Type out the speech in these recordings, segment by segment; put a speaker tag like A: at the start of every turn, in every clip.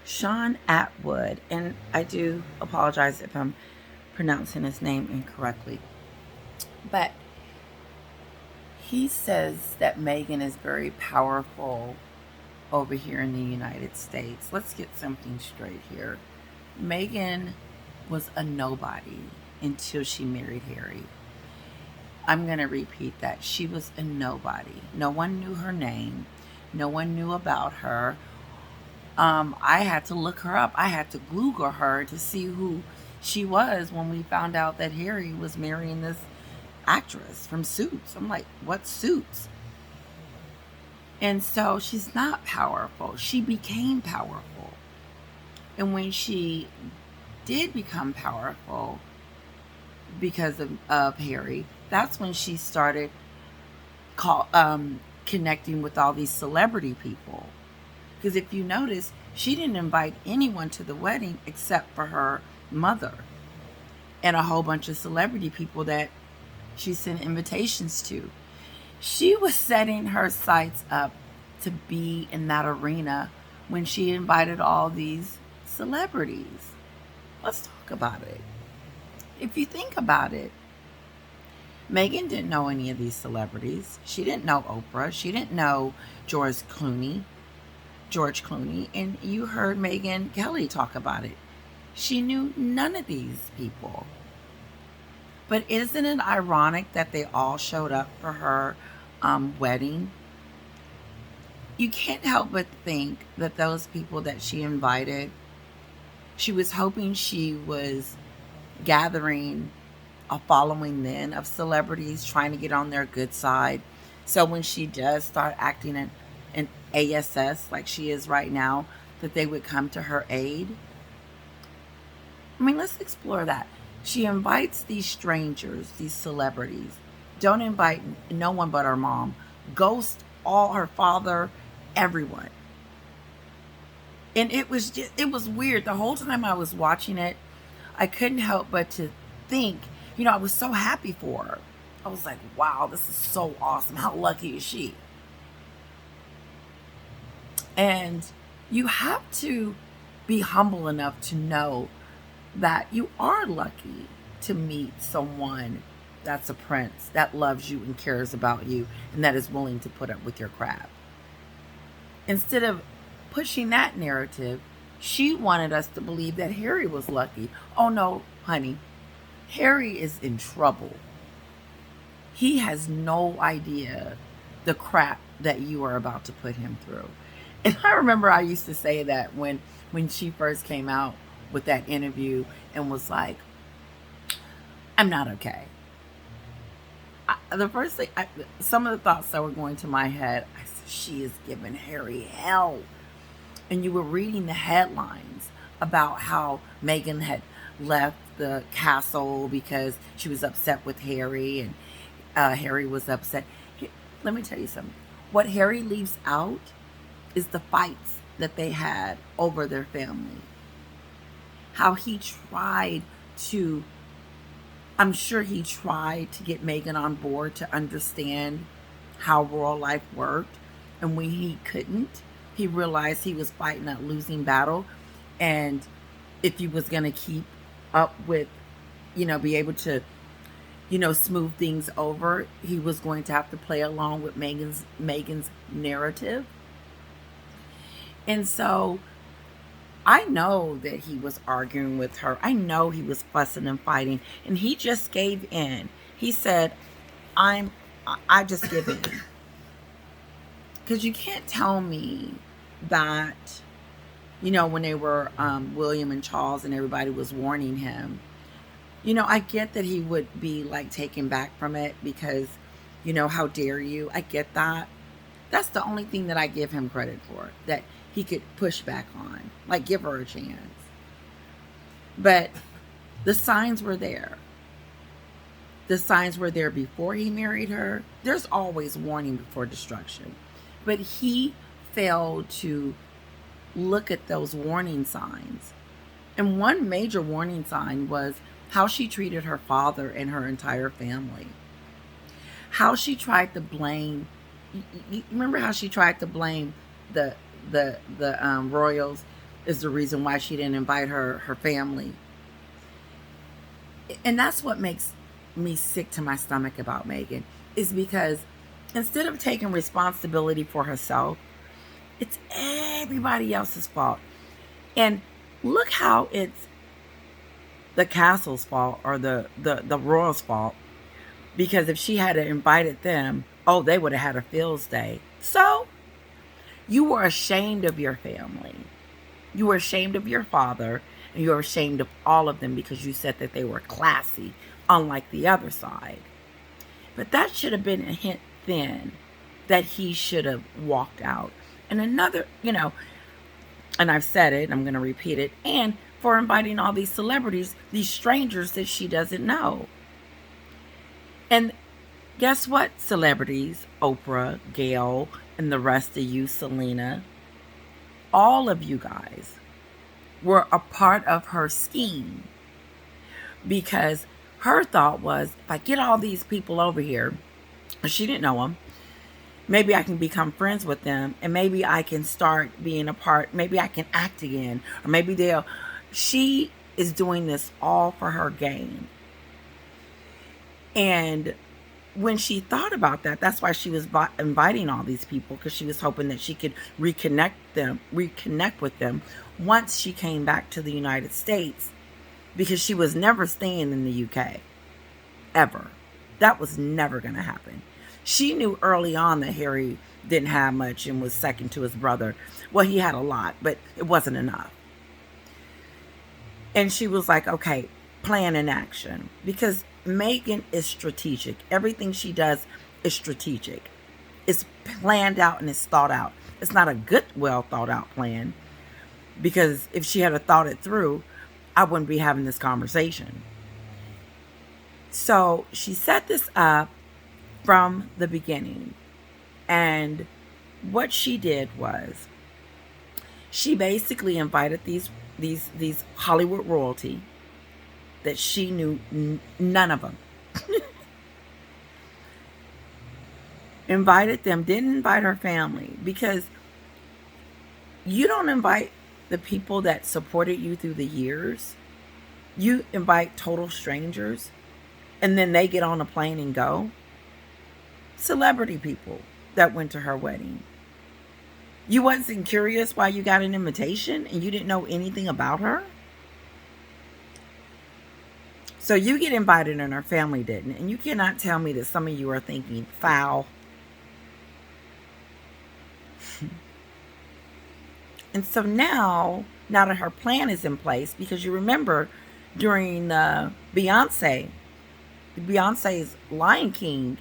A: Sean Atwood, and I do apologize if I'm pronouncing his name incorrectly, but he says that Meghan is very powerful over here in the United States. Let's get something straight here. Meghan was a nobody until she married Harry. I'm going to repeat that. She was a nobody. No one knew her name. No one knew about her. I had to look her up. I had to Google her to see who she was when we found out that Harry was marrying this actress from Suits. I'm like, what Suits? And so she's not powerful. She became powerful. And when she did become powerful because of Harry, that's when she started connecting with all these celebrity people. Because if you notice, she didn't invite anyone to the wedding except for her mother and a whole bunch of celebrity people that she sent invitations to. She was setting her sights up to be in that arena when she invited all these celebrities. Let's talk about it. If you think about it, Meghan didn't know any of these celebrities. She didn't know Oprah. She didn't know George Clooney. And you heard Megyn Kelly talk about it. She knew none of these people. But isn't it ironic that they all showed up for her wedding? You can't help but think that those people that she invited, she was hoping she was gathering a following then of celebrities trying to get on their good side. So when she does start acting in ASS like she is right now, that they would come to her aid. I mean, let's explore that. She invites these strangers, these celebrities. Don't invite no one but her mom. Ghost all her father, everyone. And it was weird. The whole time I was watching it, I couldn't help but to think, I was so happy for her. I was like, wow, this is so awesome. How lucky is she? And you have to be humble enough to know that you are lucky to meet someone that's a prince, that loves you and cares about you, and that is willing to put up with your crap. Instead of pushing that narrative, she wanted us to believe that Harry was lucky. Oh no, honey. Harry is in trouble. He has no idea the crap that you are about to put him through. And I remember I used to say that when she first came out with that interview and was like, I'm not okay. The first thing, some of the thoughts that were going to my head, I said, she is giving Harry hell. And you were reading the headlines about how Meghan had left the castle because she was upset with Harry, and Harry was upset. Let me tell you something. What Harry leaves out is the fights that they had over their family. How he tried to, I'm sure he tried to get Meghan on board to understand how royal life worked. And when he couldn't, he realized he was fighting a losing battle. And if he was going to keep up with, be able to, smooth things over, he was going to have to play along with Meghan's narrative. And so I know that he was arguing with her. I know he was fussing and fighting, and he just gave in. He said, I just give in. Because you can't tell me that, when they were William and Charles and everybody was warning him, I get that he would be like taken back from it because, how dare you? I get that. That's the only thing that I give him credit for, that he could push back on, like give her a chance. But the signs were there. The signs were there before he married her. There's always warning before destruction. But he failed to look at those warning signs. And one major warning sign was how she treated her father and her entire family. How she tried to blame, you remember how she tried to blame the royals is the reason why she didn't invite her family. And that's what makes me sick to my stomach about Megan, is because instead of taking responsibility for herself, it's everybody else's fault. And look how it's the castle's fault, or the royals' fault, because if she had invited them, oh, they would have had a fields day. So you were ashamed of your family. You were ashamed of your father, and you were ashamed of all of them because you said that they were classy, unlike the other side. But that should have been a hint then that he should have walked out. And another, and I've said it, I'm going to repeat it, and for inviting all these celebrities, these strangers that she doesn't know. And guess what, celebrities, Oprah, Gayle, and the rest of you, Selena, all of you guys were a part of her scheme, because her thought was, if I get all these people over here, she didn't know them, maybe I can become friends with them, and maybe I can start being a part, maybe I can act again, or maybe she is doing this all for her gain. And when she thought about that, that's why she was inviting all these people, because she was hoping that she could reconnect with them once she came back to the United States, because she was never staying in the UK, ever. That was never going to happen. She knew early on that Harry didn't have much and was second to his brother. Well, he had a lot, but it wasn't enough. And she was like, okay, plan in action, because Megan is strategic. Everything she does is strategic. It's planned out and it's thought out. It's not a good, well thought out plan, because if she had thought it through, I wouldn't be having this conversation. So she set this up from the beginning. And what she did was, she basically invited these Hollywood royalty that she knew none of them. Invited them, didn't invite her family, because you don't invite the people that supported you through the years. You invite total strangers, and then they get on a plane and go. Celebrity people that went to her wedding. You wasn't curious why you got an invitation and you didn't know anything about her? So you get invited and her family didn't. And you cannot tell me that some of you are thinking foul. And so now that her plan is in place, because you remember during Beyonce's Lion King,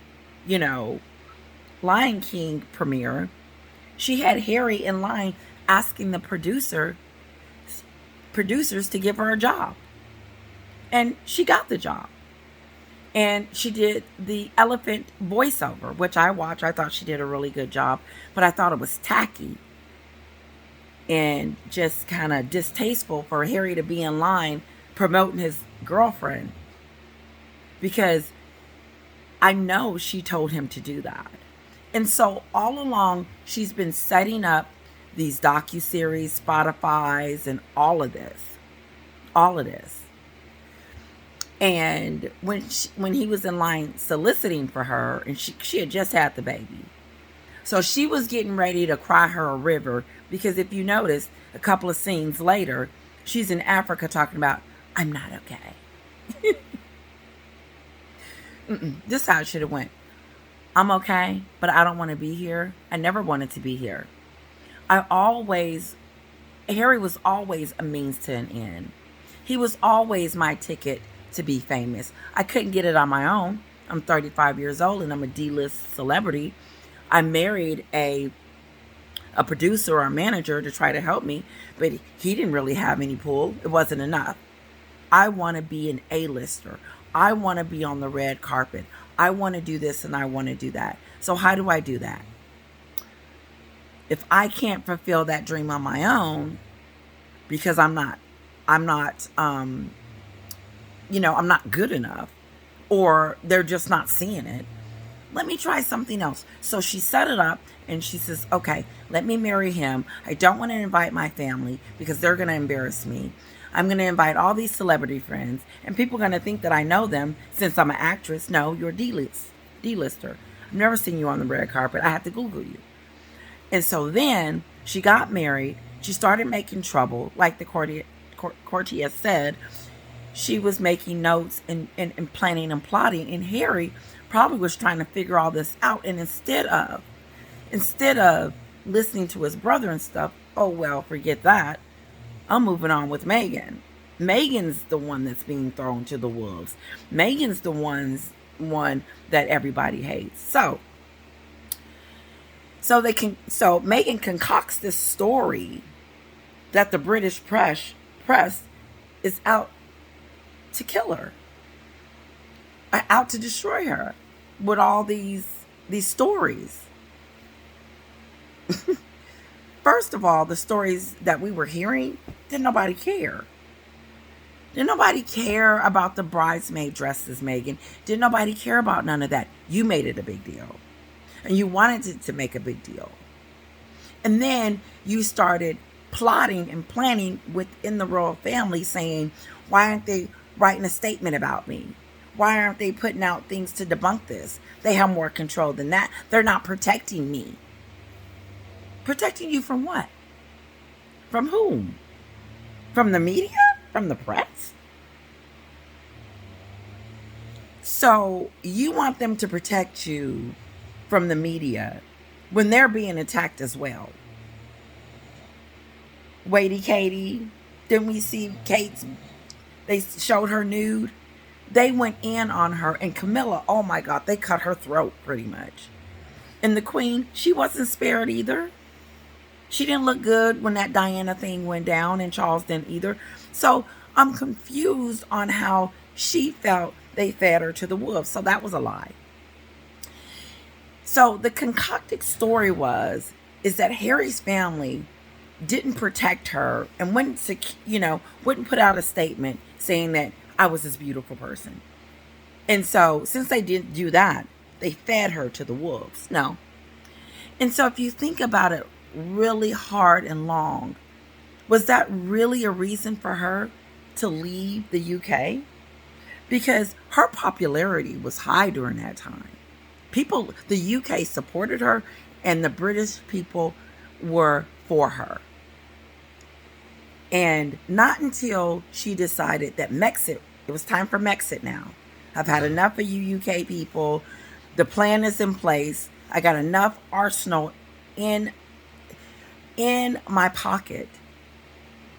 A: Lion King premiere, she had Harry in line asking the producers to give her a job. And she got the job. And she did the elephant voiceover, which I watched. I thought she did a really good job, but I thought it was tacky and just kind of distasteful for Harry to be in line promoting his girlfriend, because I know she told him to do that. And so all along, she's been setting up these docuseries, Spotify's, and all of this. And when he was in line soliciting for her, and she had just had the baby. So she was getting ready to cry her a river, because if you notice, a couple of scenes later, she's in Africa talking about, I'm not okay. This is how it should have went. I'm okay, but I don't want to be here. I never wanted to be here. Harry was always a means to an end. He was always my ticket to be famous. I couldn't get it on my own. I'm 35 years old and I'm a D-list celebrity. I married a producer or a manager to try to help me, but he didn't really have any pull. It wasn't enough. I want to be an A-lister. I want to be on the red carpet. I want to do this and I want to do that. So how do I do that? If I can't fulfill that dream on my own, because I'm not good enough, or they're just not seeing it, let me try something else. So she set it up and she says, okay, let me marry him. I don't want to invite my family because they're going to embarrass me. I'm going to invite all these celebrity friends and people are going to think that I know them since I'm an actress. No, you're a D-lister. I've never seen you on the red carpet. I have to Google you. And so then she got married. She started making trouble. Like the courtier said, she was making notes and planning and plotting. And Harry probably was trying to figure all this out. And instead of listening to his brother and stuff, oh, well, forget that. I'm moving on with Meghan. Meghan's the one that's being thrown to the wolves. Meghan's the one that everybody hates. So Meghan concocts this story that the British press is out to kill her, out to destroy her with all these stories. First of all, the stories that we were hearing, didn't nobody care. Didn't nobody care about the bridesmaid dresses, Meghan. Didn't nobody care about none of that. You made it a big deal. And you wanted it to make a big deal. And then you started plotting and planning within the royal family saying, why aren't they writing a statement about me? Why aren't they putting out things to debunk this? They have more control than that. They're not protecting me. Protecting you from what? From whom? From the media? From the press? So you want them to protect you from the media when they're being attacked as well. Waity Katie, didn't we see Kate's, they showed her nude? They went in on her. And Camilla, oh my God, they cut her throat pretty much. And the Queen, she wasn't spared either. She didn't look good when that Diana thing went down, and Charles didn't either. So I'm confused on how she felt they fed her to the wolves. So that was a lie. So the concocted story is that Harry's family didn't protect her and wouldn't put out a statement saying that I was this beautiful person. And so since they didn't do that, they fed her to the wolves. No. And so if you think about it really hard and long, was that really a reason for her to leave the UK? Because her popularity was high during that time. The UK supported her, and the British people were for her. And not until she decided that Mexit, it was time for Mexit now. I've had enough of you UK people. The plan is in place. I got enough arsenal in my pocket,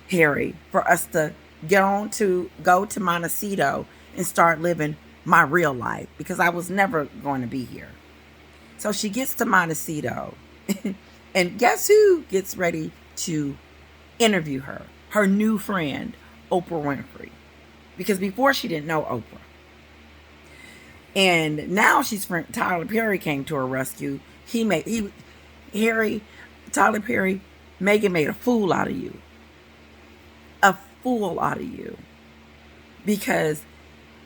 A: Harry, for us to go to Montecito and start living my real life, because I was never going to be here. So she gets to Montecito and guess who gets ready to interview her? Her new friend, Oprah Winfrey. Because before she didn't know Oprah. And now Tyler Perry came to her rescue. Tyler Perry, Meghan made a fool out of you. A fool out of you. Because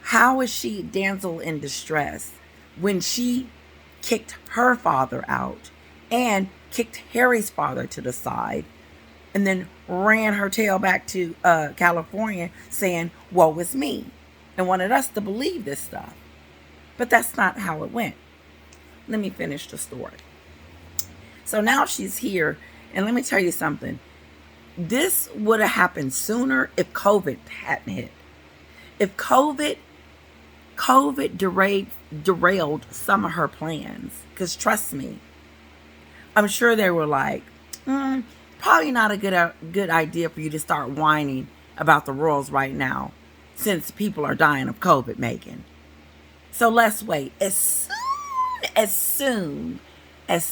A: how is she damsel in distress when she kicked her father out and kicked Harry's father to the side and then ran her tail back to California saying, woe is me, and wanted us to believe this stuff? But that's not how it went. Let me finish the story. So now she's here, and let me tell you something. This would have happened sooner if COVID hadn't hit. If COVID derailed some of her plans. Because trust me, I'm sure they were like, probably not a good idea for you to start whining about the royals right now, since people are dying of COVID, Meghan. So let's wait. As soon as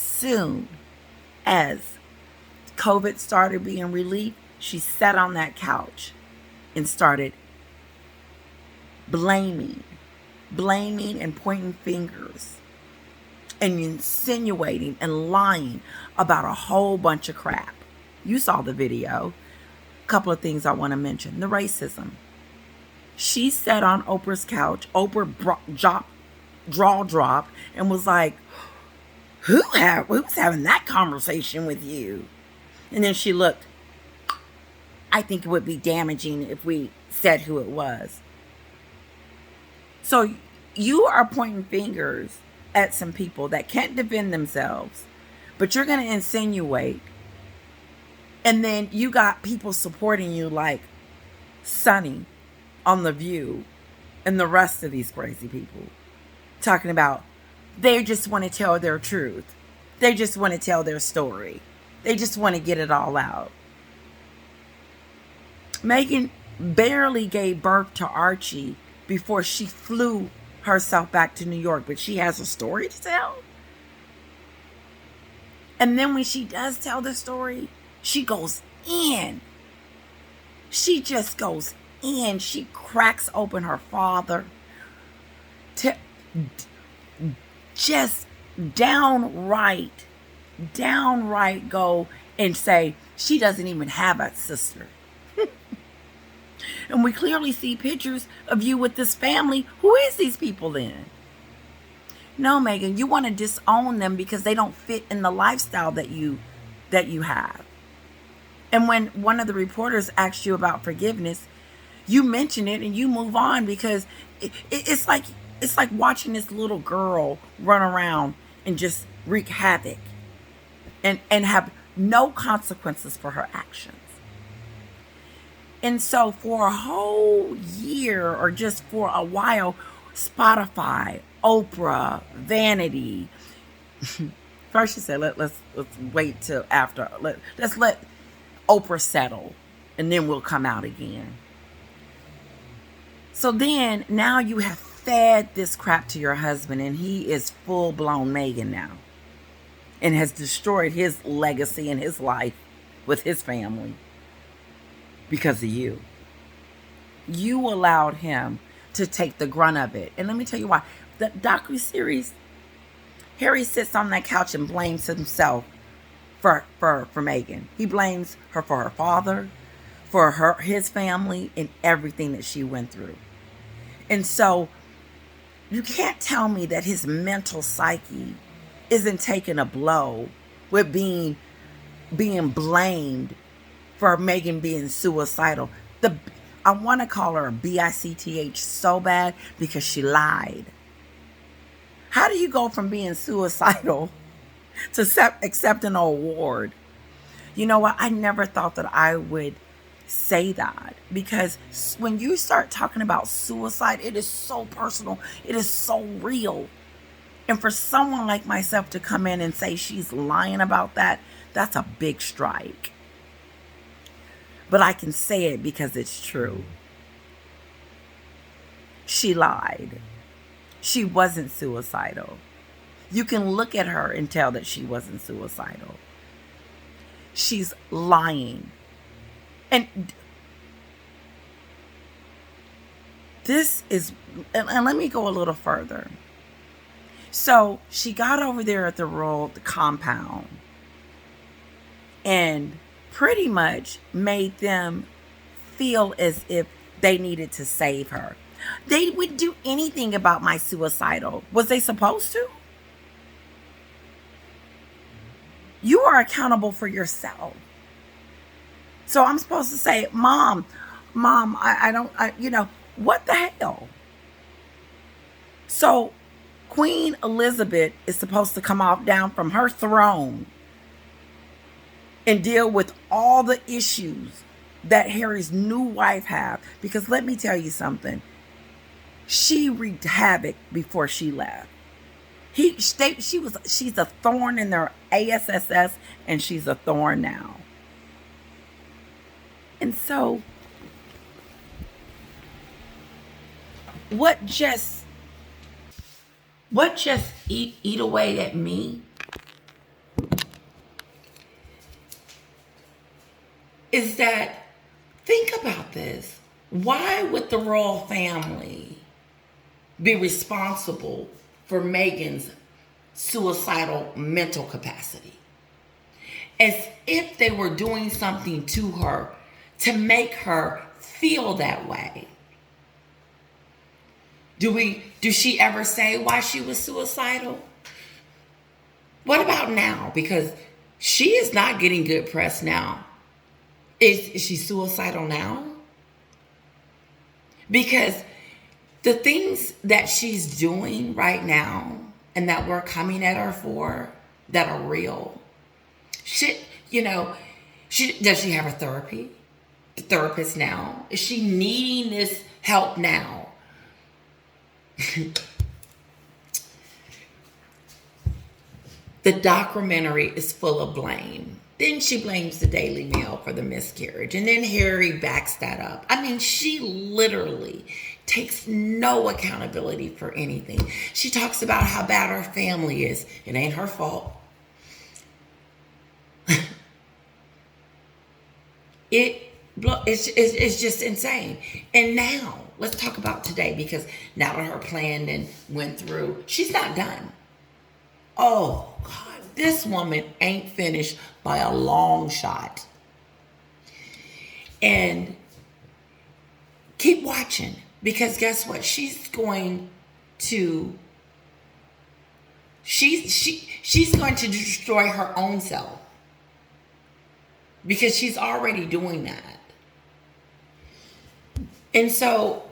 A: COVID started being relieved, she sat on that couch and started blaming and pointing fingers and insinuating and lying about a whole bunch of crap. You saw the video. A couple of things I want to mention. The racism. She sat on Oprah's couch. Oprah jaw dropped and was like, who's having that conversation with you? And then she looked, I think it would be damaging if we said who it was. So you are pointing fingers at some people that can't defend themselves, but you're going to insinuate. And then you got people supporting you like Sonny on The View and the rest of these crazy people talking about they just want to tell their truth. They just want to tell their story. They just want to get it all out. Meghan barely gave birth to Archie before she flew herself back to New York, but she has a story to tell. And then when she does tell the story, she goes in. She just goes in. She cracks open her father to just downright go and say she doesn't even have a sister. And we clearly see pictures of you with this family. Who is these people then? No, Meghan, you want to disown them because they don't fit in the lifestyle that you have. And when one of the reporters asked you about forgiveness, you mention it and you move on because it's like watching this little girl run around and just wreak havoc and have no consequences for her actions. And so for a whole year or just for a while, Spotify, Oprah, Vanity. First she said, let's wait till after. Let's let Oprah settle and then we'll come out again. So then now you have fed this crap to your husband and he is full-blown Meghan now and has destroyed his legacy and his life with his family because of you. You allowed him to take the grunt of it. And let me tell you why. The docuseries, Harry sits on that couch and blames himself for Meghan. He blames her for her father, for his family, and everything that she went through. And so you can't tell me that his mental psyche isn't taking a blow with being blamed for Meghan being suicidal. I want to call her a BICTH so bad because she lied. How do you go from being suicidal to accepting an award? You know what? I never thought that I would say that because when you start talking about suicide, it is so personal. It is so real. And for someone like myself to come in and say she's lying about that, that's a big strike. But I can say it because it's true. She lied. She wasn't suicidal. You can look at her and tell that she wasn't suicidal. She's lying. And this is, and let me go a little further. So she got over there at the royal compound and pretty much made them feel as if they needed to save her. They wouldn't do anything about my suicidal. Was they supposed to? You are accountable for yourself. So I'm supposed to say, Mom, what the hell? So Queen Elizabeth is supposed to come down from her throne and deal with all the issues that Harry's new wife have. Because let me tell you something. She wreaked havoc before she left. She's a thorn in their ASSS, and she's a thorn now. And so, what just eat away at me is that, think about this. Why would the royal family be responsible for Meghan's suicidal mental capacity? As if they were doing something to her to make her feel that way. Do she ever say why she was suicidal? What about now? Because she is not getting good press now. Is she suicidal now? Because the things that she's doing right now and that we're coming at her for that are real. She, does she have a therapist now? Is she needing this help now? The documentary is full of blame. Then she blames the Daily Mail for the miscarriage. And then Harry backs that up. I mean, she literally takes no accountability for anything. She talks about how bad her family is. It ain't her fault. It's just insane. And now, let's talk about today, because now that her plan and went through, she's not done. Oh, God, this woman ain't finished by a long shot. And keep watching, because guess what? She's going to destroy her own self, because she's already doing that. And so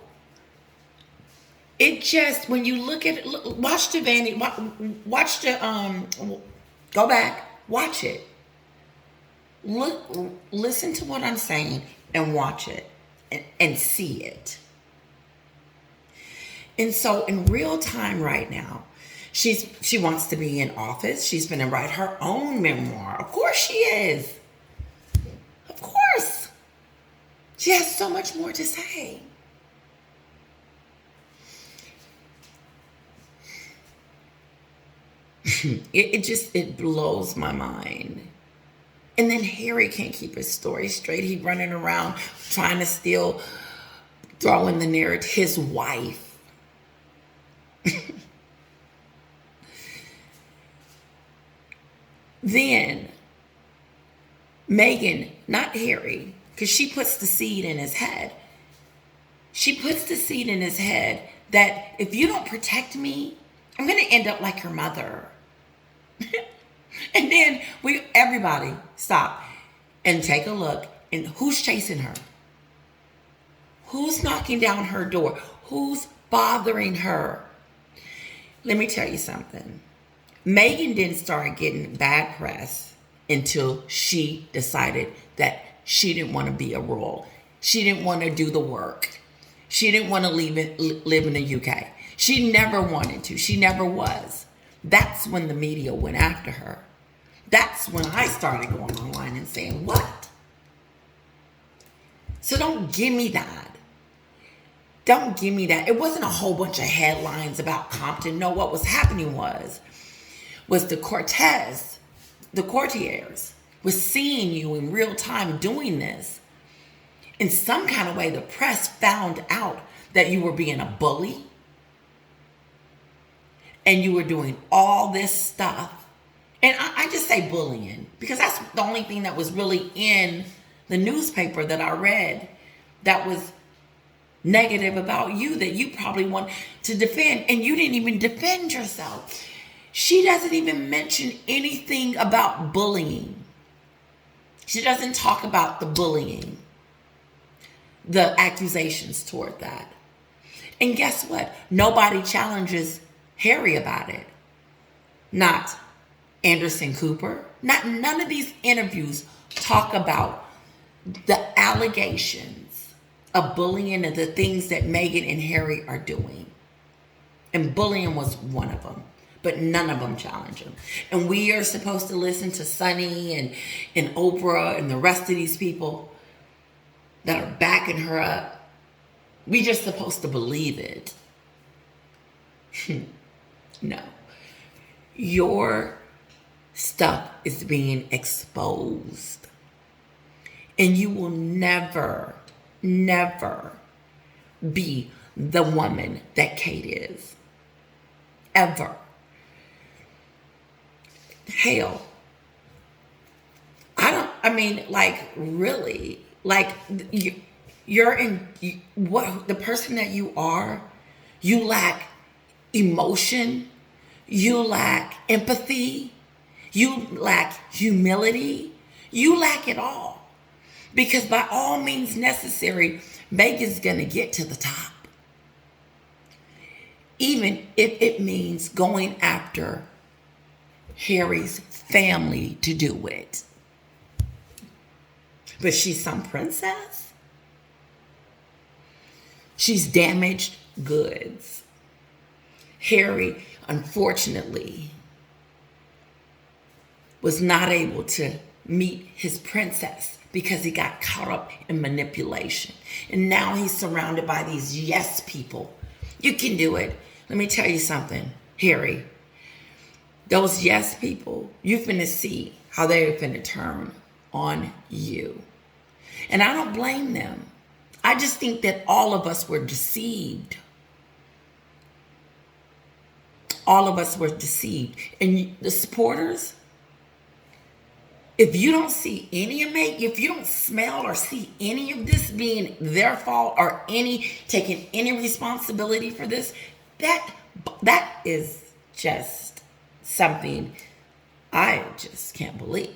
A: it just, when you look at it, watch the Vanity, watch the, go back, watch it. Listen to what I'm saying and watch it and see it. And so in real time right now, she wants to be in office. She's going to write her own memoir. Of course she is. Of course. She has so much more to say. It blows my mind. And then Harry can't keep his story straight. He's running around trying to still throw in the narrative his wife. Then Meghan, not Harry, because she puts the seed in his head. She puts the seed in his head that if you don't protect me, I'm going to end up like your mother. And then everybody stop and take a look. And who's chasing her? Who's knocking down her door? Who's bothering her? Let me tell you something. Meghan didn't start getting bad press until she decided that she didn't want to be a royal. She didn't want to do the work. She didn't want to live in the UK. She never wanted to. She never was. That's when the media went after her. That's when I started going online and saying, what? So don't give me that. Don't give me that. It wasn't a whole bunch of headlines about Compton. No, what was happening was the courtiers was seeing you in real time doing this. In some kind of way, the press found out that you were being a bully and you were doing all this stuff. And I just say bullying because that's the only thing that was really in the newspaper that I read that was negative about you, that you probably want to defend, and you didn't even defend yourself. She doesn't even mention anything about bullying. She doesn't talk about the bullying, the accusations toward that. And guess what? Nobody challenges Harry about it. Not Anderson Cooper. None of these interviews talk about the allegations of bullying and the things that Meghan and Harry are doing. And bullying was one of them. But none of them challenge him. And we are supposed to listen to Sunny and Oprah and the rest of these people that are backing her up. We just supposed to believe it. No. Your stuff is being exposed. And you will never, never be the woman that Kate is. Ever. Hell, really, you're in what the person that you are, You lack emotion. You lack empathy. You lack humility. You lack it all. Because by all means necessary, Megan's going to get to the top. Even if it means going after Harry's family to do it. But she's some princess. She's damaged goods. Harry, unfortunately, was not able to meet his princess because he got caught up in manipulation. And now he's surrounded by these yes people. You can do it. Let me tell you something, Harry. Those yes people, you're finna see how they're finna turn on you. And I don't blame them. I just think that all of us were deceived. All of us were deceived. And the supporters, if you don't see any of it, if you don't smell or see any of this being their fault or any taking any responsibility for this, that is just something I just can't believe.